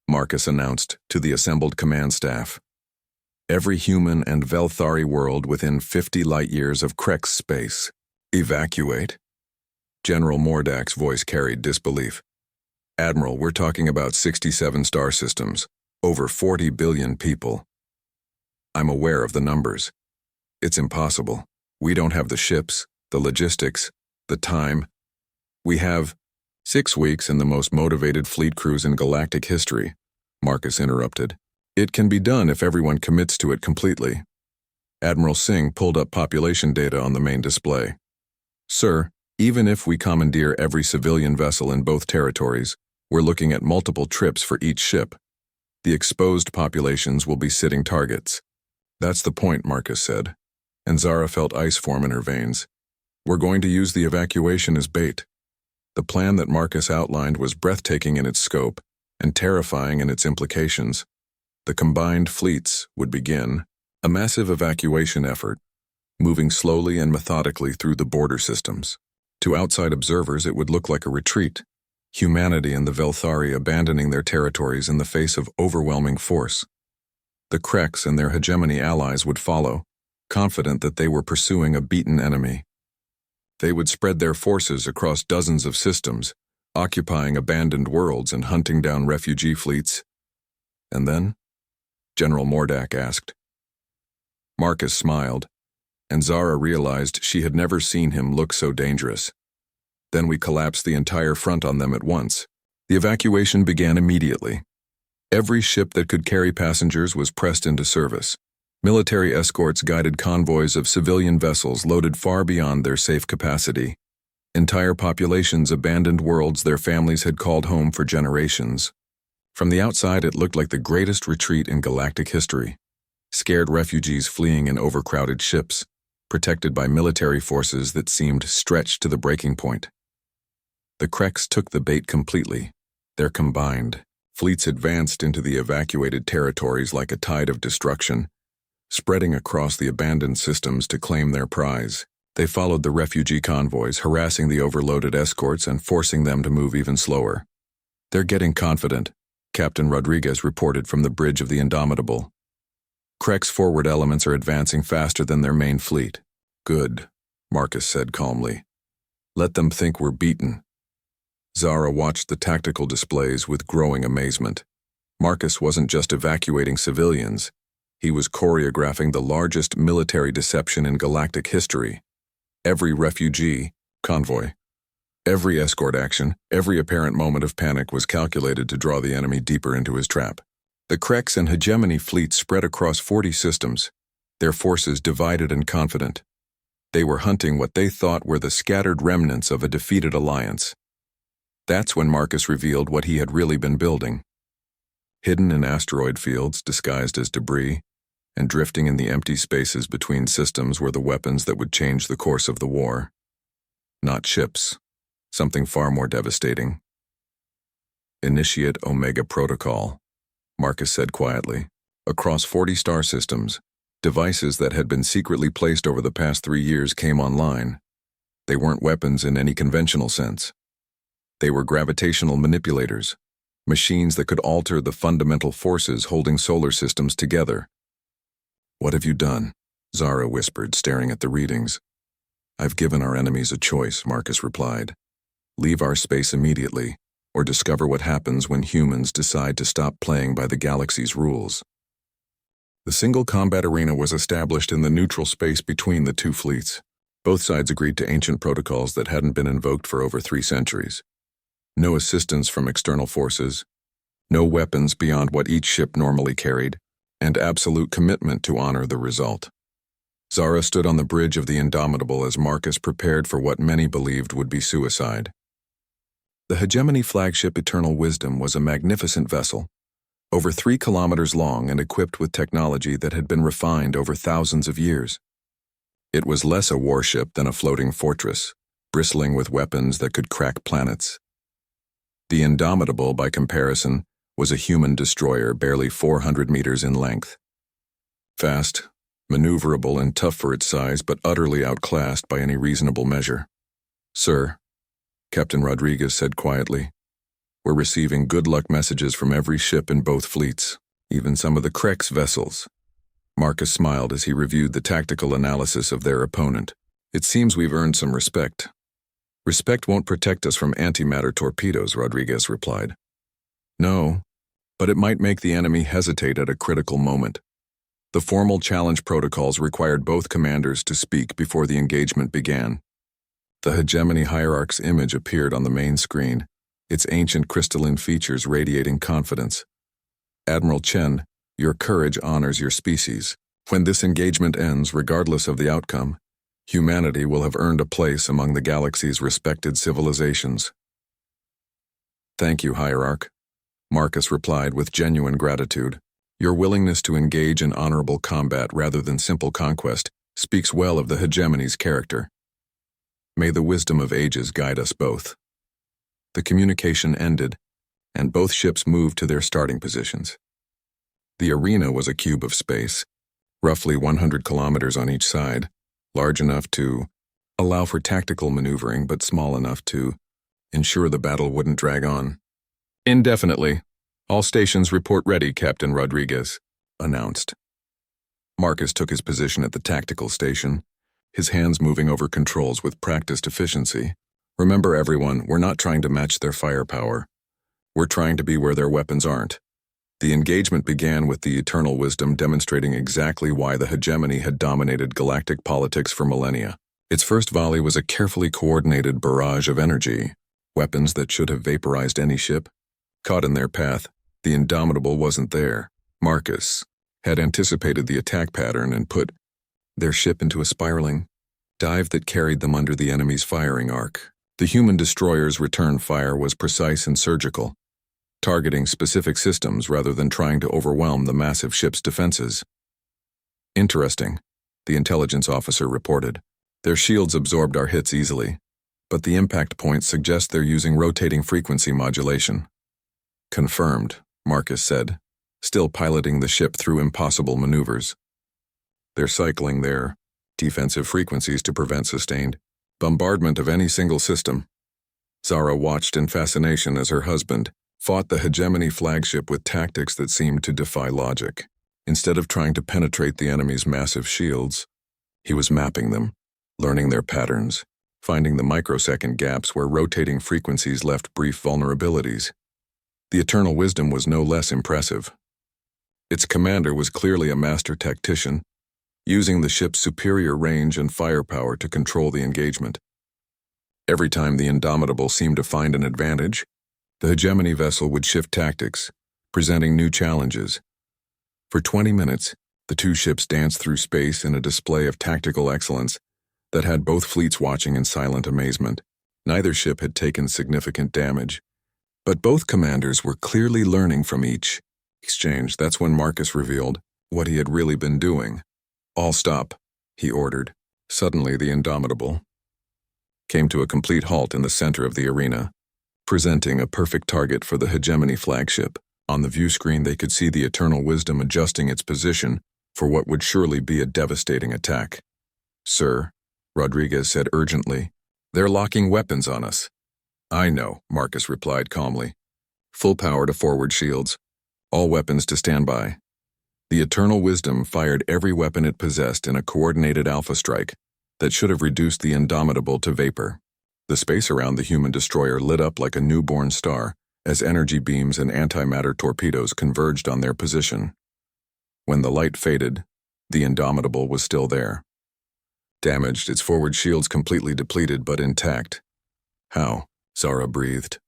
Marcus announced to the assembled command staff. Every human and Velthari world within 50 light-years of Krex space. Evacuate? General Mordak's voice carried disbelief. Admiral, we're talking about 67 star systems, over 40 billion people. I'm aware of the numbers. It's impossible. We don't have the ships, the logistics, the time. We have 6 weeks and the most motivated fleet crews in galactic history, Marcus interrupted. It can be done if everyone commits to it completely. Admiral Singh pulled up population data on the main display. Sir, even if we commandeer every civilian vessel in both territories, we're looking at multiple trips for each ship. The exposed populations will be sitting targets. That's the point, Marcus said, and Zara felt ice form in her veins. We're going to use the evacuation as bait. The plan that Marcus outlined was breathtaking in its scope and terrifying in its implications. The combined fleets would begin a massive evacuation effort, moving slowly and methodically through the border systems. To outside observers, it would look like a retreat, humanity and the Velthari abandoning their territories in the face of overwhelming force. The Krex and their hegemony allies would follow, confident that they were pursuing a beaten enemy. They would spread their forces across dozens of systems, occupying abandoned worlds and hunting down refugee fleets. And then? General Mordak asked. Marcus smiled, and Zara realized she had never seen him look so dangerous. Then we collapsed the entire front on them at once. The evacuation began immediately. Every ship that could carry passengers was pressed into service. Military escorts guided convoys of civilian vessels loaded far beyond their safe capacity. Entire populations abandoned worlds their families had called home for generations. From the outside, it looked like the greatest retreat in galactic history. Scared refugees fleeing in overcrowded ships, protected by military forces that seemed stretched to the breaking point. The Kreks took the bait completely. Their combined fleets advanced into the evacuated territories like a tide of destruction, spreading across the abandoned systems to claim their prize. They followed the refugee convoys, harassing the overloaded escorts and forcing them to move even slower. "They're getting confident," Captain Rodriguez reported from the bridge of the Indomitable. "Krek's forward elements are advancing faster than their main fleet." "Good," Marcus said calmly. "Let them think we're beaten." Zara watched the tactical displays with growing amazement. Marcus wasn't just evacuating civilians. He was choreographing the largest military deception in galactic history. Every refugee convoy, every escort action, every apparent moment of panic was calculated to draw the enemy deeper into his trap. The Kreks and Hegemony fleets spread across 40 systems, their forces divided and confident. They were hunting what they thought were the scattered remnants of a defeated alliance. That's when Marcus revealed what he had really been building. Hidden in asteroid fields disguised as debris, and drifting in the empty spaces between systems were the weapons that would change the course of the war. Not ships, something far more devastating. "Initiate Omega Protocol," Marcus said quietly. Across 40 star systems, devices that had been secretly placed over the past 3 years came online. They weren't weapons in any conventional sense. They were gravitational manipulators, machines that could alter the fundamental forces holding solar systems together. "What have you done?" Zara whispered, staring at the readings. "I've given our enemies a choice," Marcus replied. "Leave our space immediately, or discover what happens when humans decide to stop playing by the galaxy's rules." The single combat arena was established in the neutral space between the two fleets. Both sides agreed to ancient protocols that hadn't been invoked for over 3 centuries. No assistance from external forces, no weapons beyond what each ship normally carried, and absolute commitment to honor the result. Zara stood on the bridge of the Indomitable as Marcus prepared for what many believed would be suicide. The Hegemony flagship Eternal Wisdom was a magnificent vessel, over 3 kilometers long and equipped with technology that had been refined over thousands of years. It was less a warship than a floating fortress, bristling with weapons that could crack planets. The Indomitable, by comparison, was a human destroyer barely 400 meters in length. Fast, maneuverable, and tough for its size, but utterly outclassed by any reasonable measure. "Sir," Captain Rodriguez said quietly, "we're receiving good luck messages from every ship in both fleets, even some of the Krek's vessels." Marcus smiled as he reviewed the tactical analysis of their opponent. "It seems we've earned some respect." "Respect won't protect us from antimatter torpedoes," Rodriguez replied. "No, but it might make the enemy hesitate at a critical moment." The formal challenge protocols required both commanders to speak before the engagement began. The Hegemony Hierarch's image appeared on the main screen, its ancient crystalline features radiating confidence. "Admiral Chen, your courage honors your species. When this engagement ends, regardless of the outcome, humanity will have earned a place among the galaxy's respected civilizations." "Thank you, Hierarch," Marcus replied with genuine gratitude. "Your willingness to engage in honorable combat rather than simple conquest speaks well of the Hegemony's character. May the wisdom of ages guide us both." The communication ended, and both ships moved to their starting positions. The arena was a cube of space, roughly 100 kilometers on each side, large enough to allow for tactical maneuvering but small enough to ensure the battle wouldn't drag on. "Indefinitely. All stations report ready," Captain Rodriguez announced. Marcus took his position at the tactical station, his hands moving over controls with practiced efficiency. "Remember, everyone, we're not trying to match their firepower. We're trying to be where their weapons aren't." The engagement began with the Eternal Wisdom demonstrating exactly why the hegemony had dominated galactic politics for millennia. Its first volley was a carefully coordinated barrage of energy, weapons that should have vaporized any ship. Caught in their path, the Indomitable wasn't there. Marcus had anticipated the attack pattern and put their ship into a spiraling dive that carried them under the enemy's firing arc. The human destroyer's return fire was precise and surgical, targeting specific systems rather than trying to overwhelm the massive ship's defenses. Interesting, the intelligence officer reported. Their shields absorbed our hits easily, but the impact points suggest they're using rotating frequency modulation. Confirmed, Marcus said, still piloting the ship through impossible maneuvers. They're cycling their defensive frequencies to prevent sustained bombardment of any single system. Zara watched in fascination as her husband fought the hegemony flagship with tactics that seemed to defy logic. Instead of trying to penetrate the enemy's massive shields, he was mapping them, learning their patterns, finding the microsecond gaps where rotating frequencies left brief vulnerabilities. The Eternal Wisdom was no less impressive. Its commander was clearly a master tactician, using the ship's superior range and firepower to control the engagement. Every time the Indomitable seemed to find an advantage, the hegemony vessel would shift tactics, presenting new challenges. For 20 minutes, the two ships danced through space in a display of tactical excellence that had both fleets watching in silent amazement. Neither ship had taken significant damage, but both commanders were clearly learning from each exchange. That's when Marcus revealed what he had really been doing. "All stop," he ordered. Suddenly, the Indomitable came to a complete halt in the center of the arena, presenting a perfect target for the hegemony flagship. On the view screen, they could see the Eternal Wisdom adjusting its position for what would surely be a devastating attack. "Sir," Rodriguez said urgently, "they're locking weapons on us." "I know," Marcus replied calmly. "Full power to forward shields. All weapons to stand by." The Eternal Wisdom fired every weapon it possessed in a coordinated alpha strike that should have reduced the Indomitable to vapor. The space around the human destroyer lit up like a newborn star as energy beams and antimatter torpedoes converged on their position. When the light faded, the Indomitable was still there. Damaged, its forward shields completely depleted but intact. "How?" Zara breathed.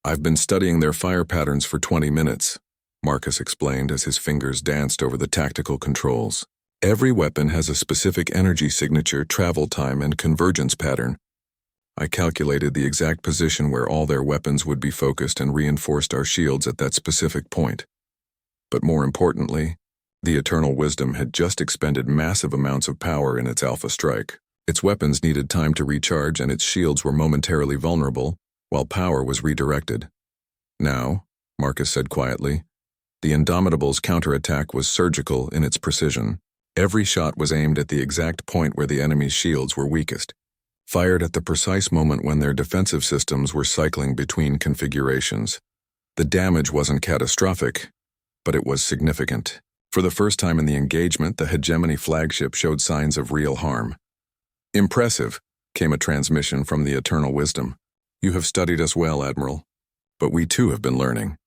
"I've been studying their fire patterns for 20 minutes, Marcus explained as his fingers danced over the tactical controls. "Every weapon has a specific energy signature, travel time, and convergence pattern. I calculated the exact position where all their weapons would be focused and reinforced our shields at that specific point. But more importantly, the Eternal Wisdom had just expended massive amounts of power in its alpha strike. Its weapons needed time to recharge and its shields were momentarily vulnerable, while power was redirected. Now," Marcus said quietly, "the Indomitable's counterattack was surgical in its precision. Every shot was aimed at the exact point where the enemy's shields were weakest, fired at the precise moment when their defensive systems were cycling between configurations. The damage wasn't catastrophic, but it was significant. For the first time in the engagement, the hegemony flagship showed signs of real harm." "Impressive," came a transmission from the Eternal Wisdom. "You have studied us well, Admiral, but we too have been learning."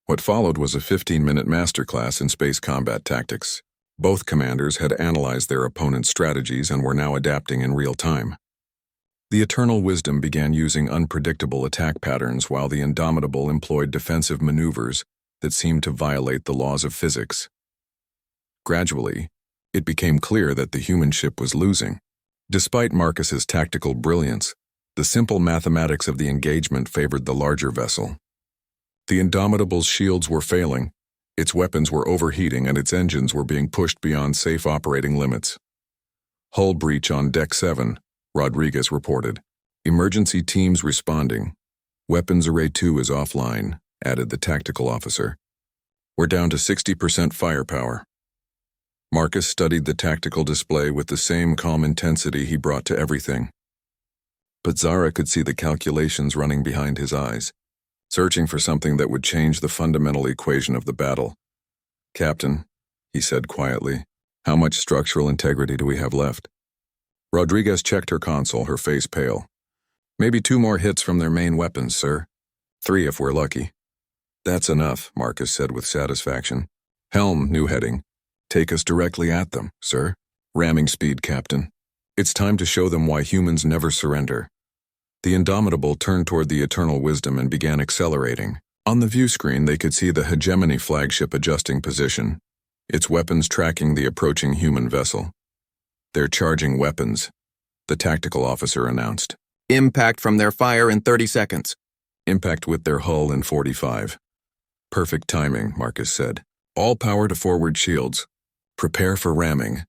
What followed was a 15-minute masterclass in space combat tactics. Both commanders had analyzed their opponent's strategies and were now adapting in real time. The Eternal Wisdom began using unpredictable attack patterns while the Indomitable employed defensive maneuvers that seemed to violate the laws of physics. Gradually, it became clear that the human ship was losing. Despite Marcus's tactical brilliance, the simple mathematics of the engagement favored the larger vessel. The Indomitable's shields were failing, its weapons were overheating, and its engines were being pushed beyond safe operating limits. "Hull breach on Deck 7, Rodriguez reported. "Emergency teams responding. Weapons Array 2 is offline," added the tactical officer. "We're down to 60% firepower." Marcus studied the tactical display with the same calm intensity he brought to everything. But Zara could see the calculations running behind his eyes, searching for something that would change the fundamental equation of the battle. "Captain," he said quietly, "how much structural integrity do we have left?" Rodriguez checked her console, her face pale. "Maybe 2 more hits from their main weapons, sir. 3 if we're lucky." That's enough, Marcus said with satisfaction. Helm, new heading. Take us directly at them, sir. Ramming speed, Captain. It's time to show them why humans never surrender. The Indomitable turned toward the Eternal Wisdom and began accelerating. On the view screen, they could see the Hegemony flagship adjusting position, its weapons tracking the approaching human vessel. They're charging weapons, the tactical officer announced. Impact from their fire in 30 seconds. Impact with their hull in 45. Perfect timing, Marcus said. All power to forward shields. Prepare for ramming.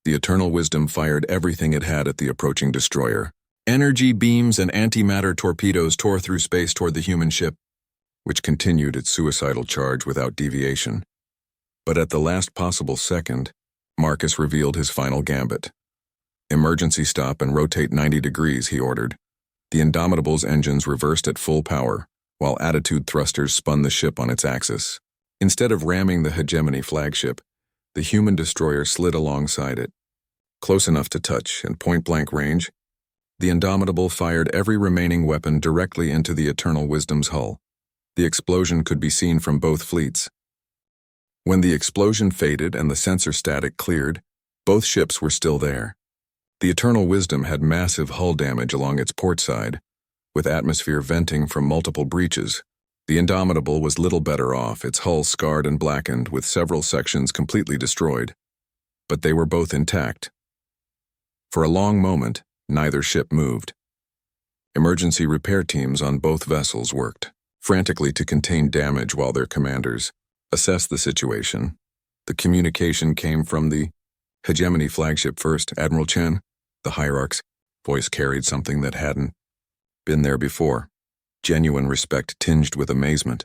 The Eternal Wisdom fired everything it had at the approaching destroyer. Energy beams and antimatter torpedoes tore through space toward the human ship, which continued its suicidal charge without deviation. But at the last possible second, Marcus revealed his final gambit. Emergency stop and rotate 90 degrees, he ordered. The Indomitable's engines reversed at full power, while attitude thrusters spun the ship on its axis. Instead of ramming the Hegemony flagship, the human destroyer slid alongside it. Close enough to touch and point-blank range, the Indomitable fired every remaining weapon directly into the Eternal Wisdom's hull. The explosion could be seen from both fleets. When the explosion faded and the sensor static cleared, both ships were still there. The Eternal Wisdom had massive hull damage along its port side, with atmosphere venting from multiple breaches. The Indomitable was little better off, its hull scarred and blackened, with several sections completely destroyed. But they were both intact. For a long moment, neither ship moved. Emergency repair teams on both vessels worked frantically to contain damage while their commanders assessed the situation. The communication came from the Hegemony flagship first, Admiral Chen. The hierarch's voice carried something that hadn't been there before, genuine respect tinged with amazement.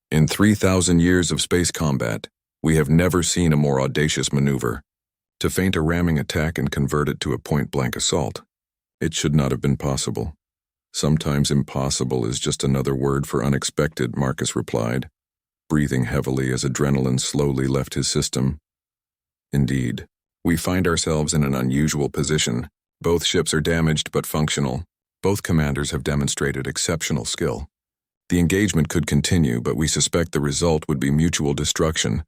In 3,000 years of space combat, we have never seen a more audacious maneuver. To feint a ramming attack and convert it to a point-blank assault. It should not have been possible. Sometimes impossible is just another word for unexpected, Marcus replied, breathing heavily as adrenaline slowly left his system. Indeed, we find ourselves in an unusual position. Both ships are damaged but functional. Both commanders have demonstrated exceptional skill. The engagement could continue, but we suspect the result would be mutual destruction.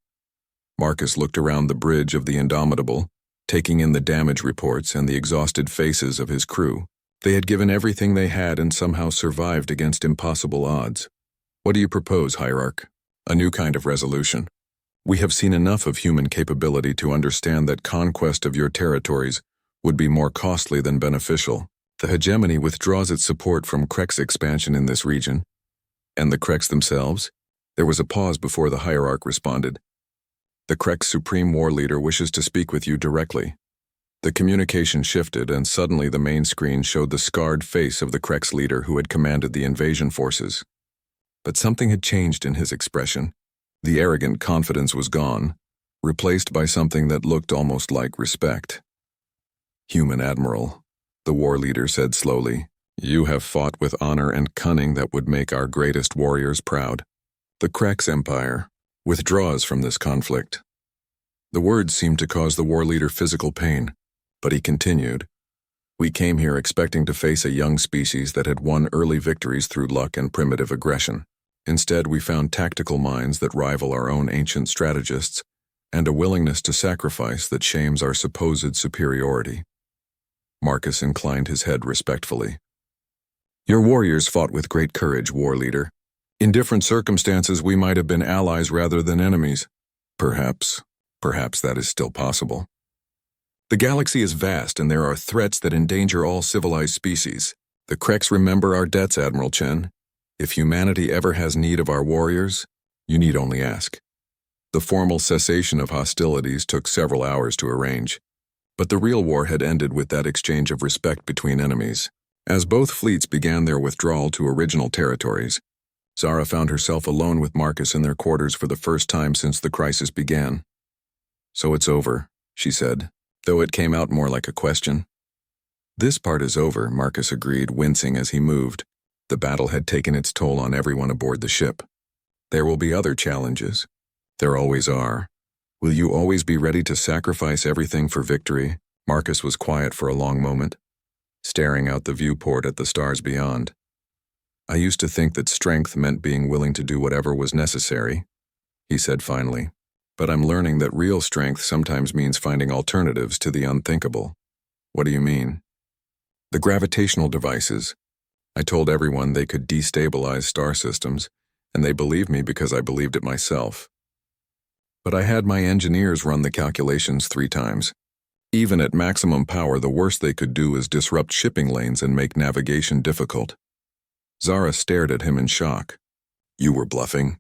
Marcus looked around the bridge of the Indomitable, taking in the damage reports and the exhausted faces of his crew. They had given everything they had and somehow survived against impossible odds. What do you propose, Hierarch? A new kind of resolution. We have seen enough of human capability to understand that conquest of your territories would be more costly than beneficial. The Hegemony withdraws its support from Krek's expansion in this region. And the Kreks themselves? There was a pause before the Hierarch responded. The Krek's supreme war leader wishes to speak with you directly. The communication shifted, and suddenly the main screen showed the scarred face of the Krek's leader who had commanded the invasion forces. But something had changed in his expression. The arrogant confidence was gone, replaced by something that looked almost like respect. Human Admiral, the war leader said slowly, you have fought with honor and cunning that would make our greatest warriors proud. The Krek's empire withdraws from this conflict. The words seemed to cause the war leader physical pain, but he continued. We came here expecting to face a young species that had won early victories through luck and primitive aggression. Instead, we found tactical minds that rival our own ancient strategists, and a willingness to sacrifice that shames our supposed superiority. Marcus inclined his head respectfully. Your warriors fought with great courage, war leader. In different circumstances, we might have been allies rather than enemies. Perhaps that is still possible. The galaxy is vast, and there are threats that endanger all civilized species. The Kreks remember our debts, Admiral Chen. If humanity ever has need of our warriors, you need only ask. The formal cessation of hostilities took several hours to arrange, but the real war had ended with that exchange of respect between enemies. As both fleets began their withdrawal to original territories, Zara found herself alone with Marcus in their quarters for the first time since the crisis began. So it's over, she said, though it came out more like a question. This part is over, Marcus agreed, wincing as he moved. The battle had taken its toll on everyone aboard the ship. There will be other challenges. There always are. Will you always be ready to sacrifice everything for victory? Marcus was quiet for a long moment, staring out the viewport at the stars beyond. I used to think that strength meant being willing to do whatever was necessary, he said finally. But I'm learning that real strength sometimes means finding alternatives to the unthinkable. What do you mean? The gravitational devices. I told everyone they could destabilize star systems, and they believed me because I believed it myself. But I had my engineers run the calculations 3 times. Even at maximum power, the worst they could do is disrupt shipping lanes and make navigation difficult. Zara stared at him in shock. You were bluffing?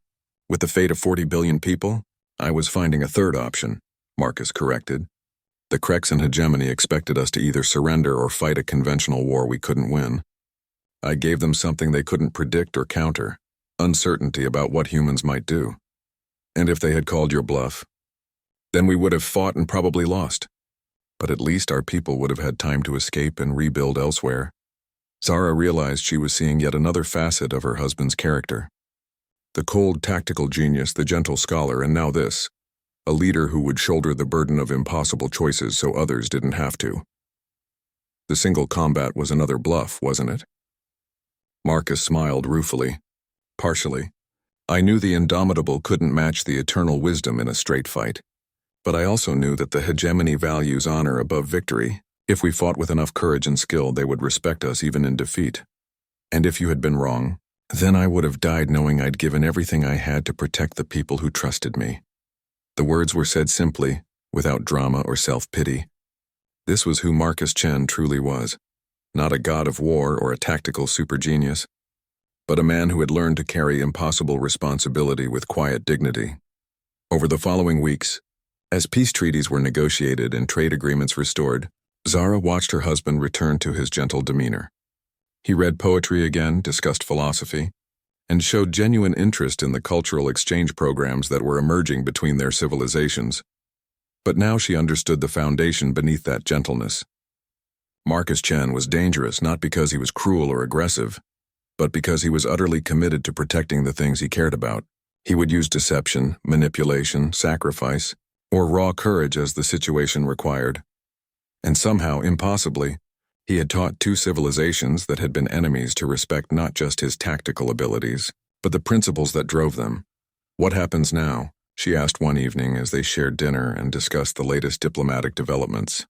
With the fate of 40 billion people? I was finding a third option, Marcus corrected. The Crex and hegemony expected us to either surrender or fight a conventional war we couldn't win. I gave them something they couldn't predict or counter, uncertainty about what humans might do. And if they had called your bluff, then we would have fought and probably lost. But at least our people would have had time to escape and rebuild elsewhere. Zara realized she was seeing yet another facet of her husband's character. The cold, tactical genius, the gentle scholar, and now this, a leader who would shoulder the burden of impossible choices so others didn't have to. The single combat was another bluff, wasn't it? Marcus smiled ruefully. Partially. I knew the indomitable couldn't match the eternal wisdom in a straight fight. But I also knew that the hegemony values honor above victory. If we fought with enough courage and skill, they would respect us even in defeat. And if you had been wrong, then I would have died knowing I'd given everything I had to protect the people who trusted me. The words were said simply, without drama or self-pity. This was who Marcus Chen truly was. Not a god of war or a tactical super genius, but a man who had learned to carry impossible responsibility with quiet dignity. Over the following weeks, as peace treaties were negotiated and trade agreements restored, Zara watched her husband return to his gentle demeanor. He read poetry again, discussed philosophy, and showed genuine interest in the cultural exchange programs that were emerging between their civilizations. But now she understood the foundation beneath that gentleness. Marcus Chen was dangerous not because he was cruel or aggressive, but because he was utterly committed to protecting the things he cared about. He would use deception, manipulation, sacrifice, or raw courage as the situation required. And somehow, impossibly, he had taught 2 civilizations that had been enemies to respect not just his tactical abilities, but the principles that drove them. What happens now? She asked one evening as they shared dinner and discussed the latest diplomatic developments.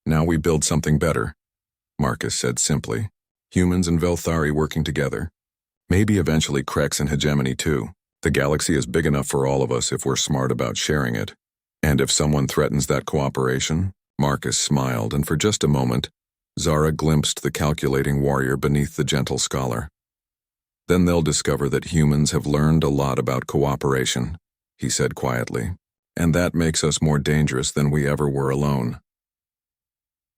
Now we build something better, Marcus said simply. Humans and Velthari working together. Maybe eventually Crex and hegemony too. The galaxy is big enough for all of us if we're smart about sharing it. And if someone threatens that cooperation? Marcus smiled, and for just a moment, Zara glimpsed the calculating warrior beneath the gentle scholar. Then they'll discover that humans have learned a lot about cooperation, he said quietly, and that makes us more dangerous than we ever were alone.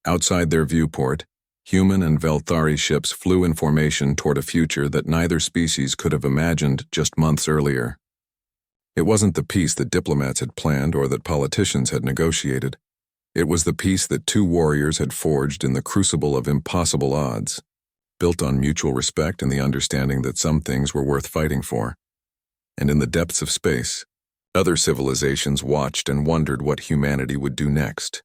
Outside their viewport, human and Velthari ships flew in formation toward a future that neither species could have imagined just months earlier. It wasn't the peace that diplomats had planned or that politicians had negotiated. It was the peace that 2 warriors had forged in the crucible of impossible odds, built on mutual respect and the understanding that some things were worth fighting for. And in the depths of space, other civilizations watched and wondered what humanity would do next.